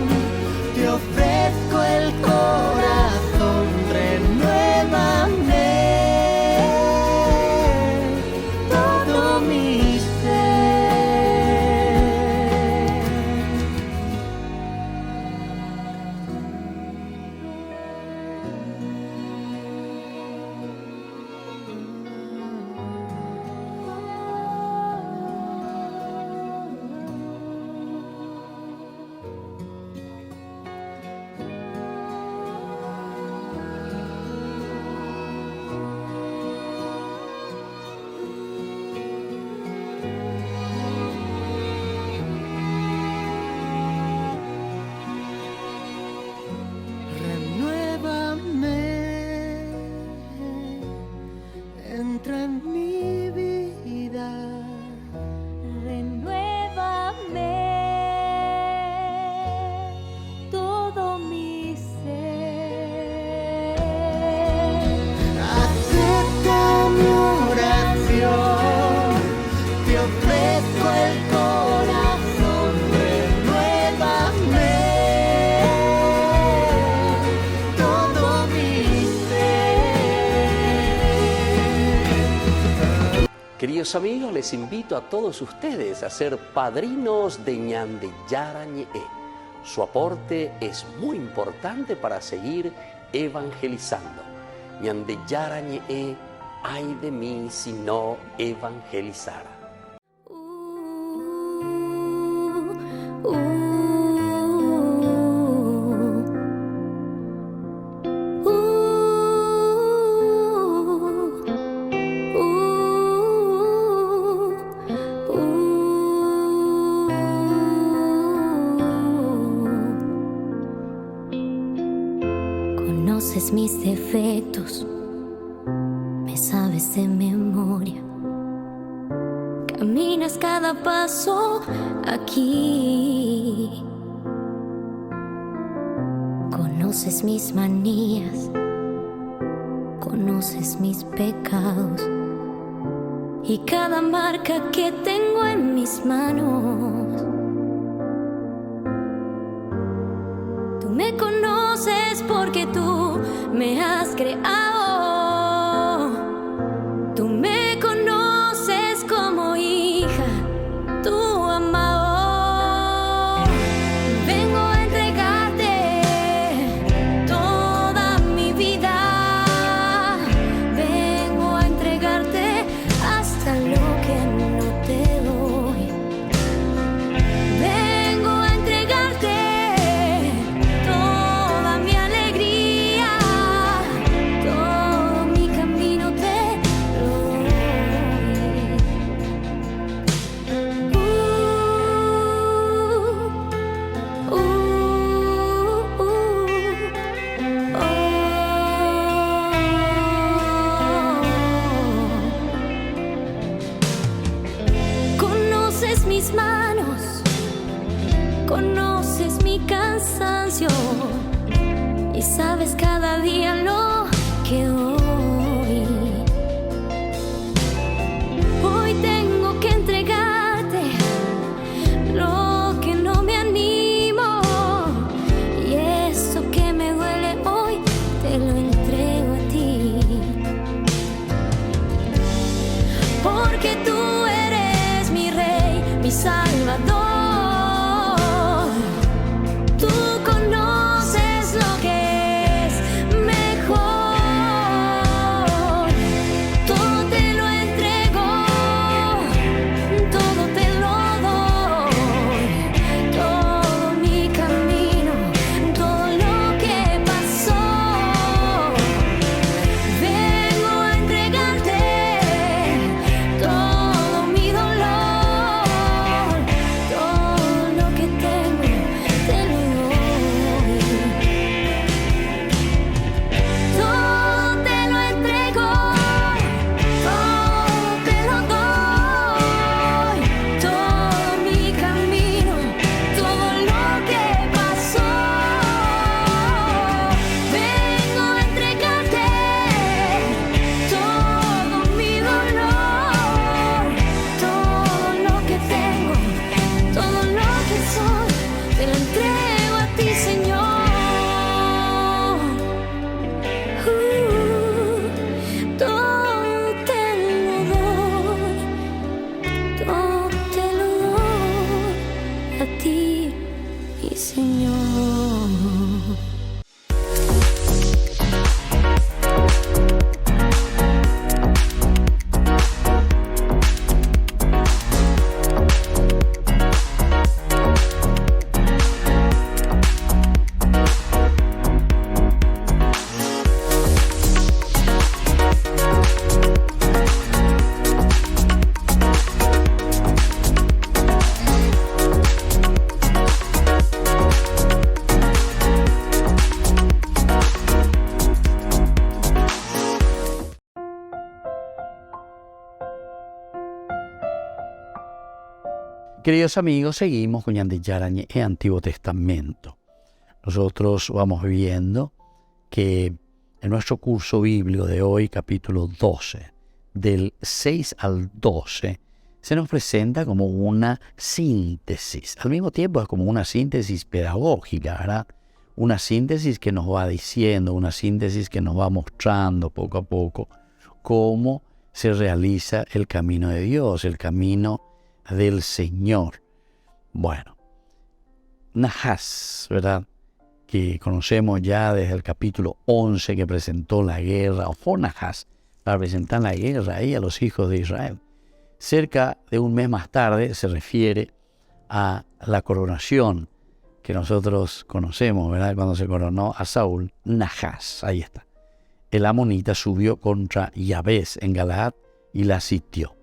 E: te ofrezco el corazón, renuévame todo mi ser. Renuévame, entra en mi vida.
L: Renuévame todo mi ser.
E: Acepta mi oración, te ofrezco el corazón, renuévame todo mi ser.
C: Queridos amigos, les invito a todos ustedes a ser padrinos de Ñande Yarañe. Su aporte es muy importante para seguir evangelizando. Ñande Yarañe, ay de mí si no evangelizara.
L: Conoces mis defectos, me sabes de memoria. Caminas cada paso aquí. Conoces mis manías, conoces mis pecados y cada marca que tengo en mis manos. Tú me conoces porque tú me has creado. Tú me conoces como hija, tu amado. Vengo a entregarte toda mi vida. Vengo a entregarte hasta lo que no te doy. Vengo a entregarte toda mi alegría. conoces mi cansancio y sabes cada día lo que doy. Hoy tengo que entregarte lo que no me animo, y eso que me duele hoy te lo entrego a ti, porque tú eres mi rey, mi salvador. Tú conoces lo que es mejor. Todo te lo entrego, todo te lo doy, todo mi camino, todo lo que pasó. Vengo a entregarte todo mi dolor, todo lo que tengo te lo doy. Todo te lo entrego, todo te lo doy, todo mi camino, todo lo que pasó. Vengo a entregarte todo mi dolor, todo lo que tengo, todo lo que soy, te lo entrego a ti, Señor. Todo te lo doy, todo te lo doy a ti, mi Señor.
A: Queridos amigos, seguimos con Ñande Yarañe en Antiguo Testamento. Nosotros vamos viendo que en nuestro curso bíblico de hoy, capítulo 12, del 6 al 12, se nos presenta como una síntesis. Al mismo tiempo es como una síntesis pedagógica, ¿verdad? Una síntesis que nos va diciendo, una síntesis que nos va mostrando poco a poco cómo se realiza el camino de Dios, el camino del Señor. Bueno, Nahas, ¿verdad? Que conocemos ya desde el capítulo 11 que presentó la guerra, o fue Nahas para presentar la guerra ahí a los hijos de Israel. Cerca de un mes más tarde se refiere a la coronación que nosotros conocemos, ¿verdad? Cuando se coronó a Saúl, Nahas, ahí está. El amonita subió contra Yabes en Galaad y la sitió.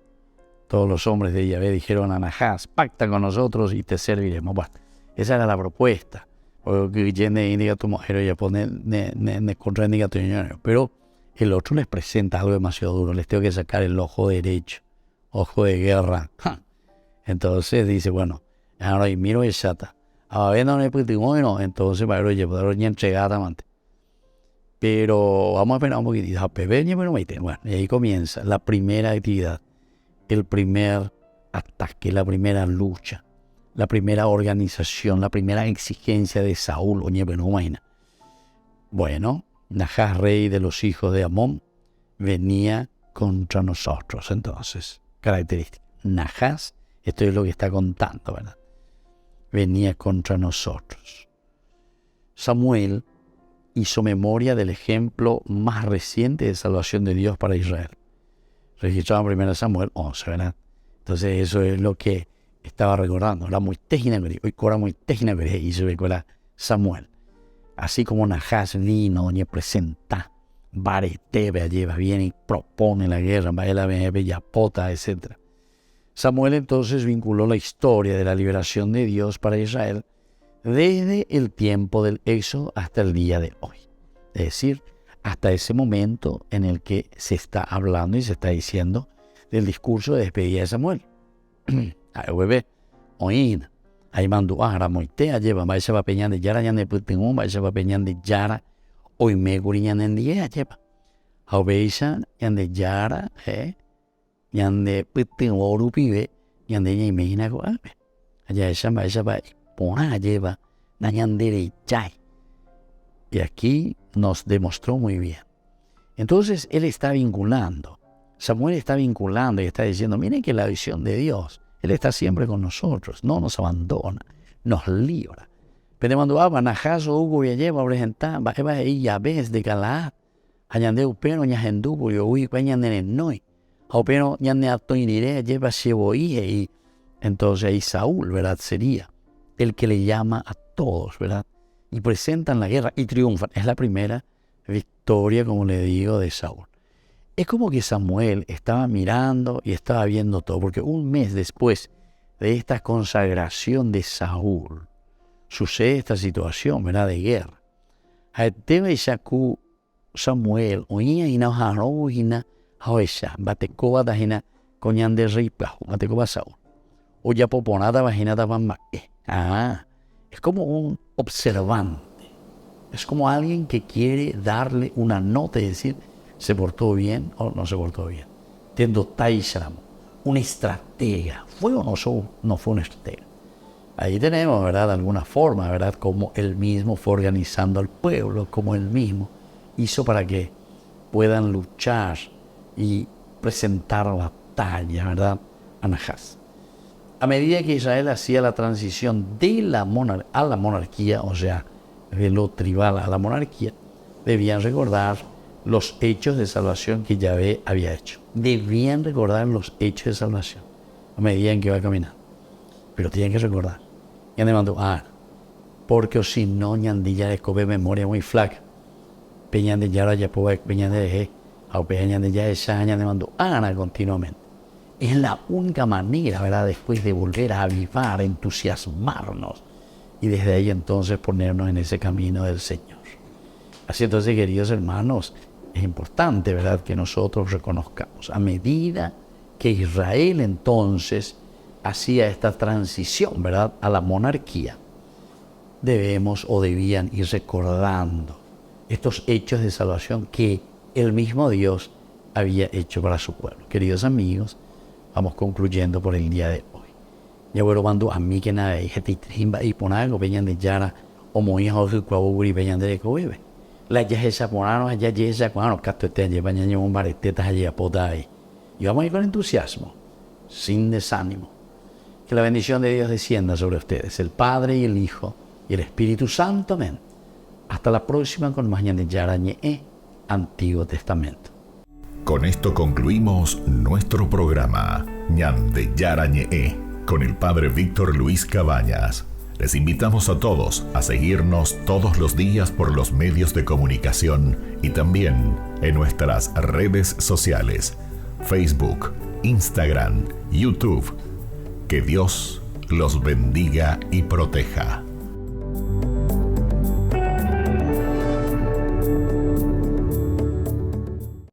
A: Todos los hombres de Yahvé dijeron a Nahas, pacta con nosotros y te serviremos. Bueno, esa era la propuesta. Pero el otro les presenta algo demasiado duro. Les tengo que sacar el ojo derecho. Ojo de guerra. Entonces dice, bueno, ahora miro el chata. Entonces, pero vamos a esperar un poquitito. Bueno, y ahí comienza la primera actividad. El primer ataque, la primera lucha, la primera organización, la primera exigencia de Saúl. Bueno, Nahas, rey de los hijos de Amón, venía contra nosotros. Entonces, característica. Nahas, esto es lo que está contando, ¿verdad? Venía contra nosotros. Samuel hizo memoria del ejemplo más reciente de salvación de Dios para Israel. Registrado en 1 Samuel 11, ¿verdad? Entonces eso es lo que estaba recordando. La muy técnica, hoy cora muy técnica y se recuerda Samuel. Así como Nahas vino y presenta, Baretebe lleva bien y propone la guerra, Baela Bellapota, etc. Samuel entonces vinculó la historia de la liberación de Dios para Israel desde el tiempo del Éxodo hasta el día de hoy. Es decir, hasta ese momento en el que se está hablando y se está diciendo del discurso de despedida de Samuel. Oíd, Ahí mandó moitea lleva, va ese va peñan de yara, ñande putin va ese va peñan de yara, hoy me guri ñande lleva. Haubeisa, ñande yara, ñande putin oru pibe, ñande ña imagina go abe. Allá esa va pona lleva, na ñande de chay. Y aquí nos demostró muy bien. Entonces él está vinculando, Samuel está vinculando y está diciendo, miren que la visión de Dios, Él está siempre con nosotros, no nos abandona, nos libra. Pero cuando habla, Najaso, Hugo, y lleva, presenta, va a ir ya ves de Galaad, añade upero, ñajendu, porque uy, cuañande noy, upero, ñande atoinire, lleva Sheboie, y entonces ahí Saúl, ¿verdad? Sería el que le llama a todos, ¿verdad? Y presentan la guerra y triunfan. Es la primera victoria, como le digo, de Saúl. Es como que Samuel estaba mirando y estaba viendo todo, porque un mes después de esta consagración de Saúl, sucede esta situación, ¿verdad? De guerra. Haetebe Shaku Samuel, oía y no harohina, haoesha, batecoba dajina, coñan de ripa, batecoba Saúl. O ya poponada vaginada van es como un observante. Es como alguien que quiere darle una nota y decir, ¿se portó bien o no se portó bien? Tendo Taishram, una estratega. ¿Fue o no fue una estratega? Ahí tenemos, ¿verdad? De alguna forma, ¿verdad? Como él mismo fue organizando al pueblo, como él mismo hizo para que puedan luchar y presentar la batalla, ¿verdad? A Najas. A medida que Israel hacía la transición de la a la monarquía, o sea, de lo tribal a la monarquía, debían recordar los hechos de salvación que Yahvé había hecho. Debían recordar los hechos de salvación a medida en que va caminando. Pero tienen que recordar. Y me mandó, porque si no, ñandilla de cobe memoria muy flaca. Peñan de yara ya puede, peñan de je, a peñan de ya esa aña me mandó continuamente. Es la única manera, ¿verdad?, después de volver a avivar, a entusiasmarnos y desde ahí entonces ponernos en ese camino del Señor. Así entonces, queridos hermanos, es importante, ¿verdad?, que nosotros reconozcamos, a medida que Israel entonces hacía esta transición, ¿verdad?, a la monarquía, debemos o debían ir recordando estos hechos de salvación que el mismo Dios había hecho para su pueblo. Queridos amigos, vamos concluyendo por el día de hoy. Ya bueno, cuando a mí que nada dije titrimba y ponago peñan de yara o moía o su cuaburi peñan de coibe. La ya esa ponano allá esa cuando casto te lleva ñaño un baretetas allá podai. Y vamos a ir con entusiasmo, sin desánimo. Que la bendición de Dios descienda sobre ustedes, el Padre y el Hijo y el Espíritu Santo. Amén. Hasta la próxima con más ñande yarañe Antiguo Testamento.
H: Con esto concluimos nuestro programa Ñande Yarañe con el Padre Víctor Luis Cabañas. Les invitamos a todos a seguirnos todos los días por los medios de comunicación y también en nuestras redes sociales, Facebook, Instagram, YouTube. Que Dios los bendiga y proteja.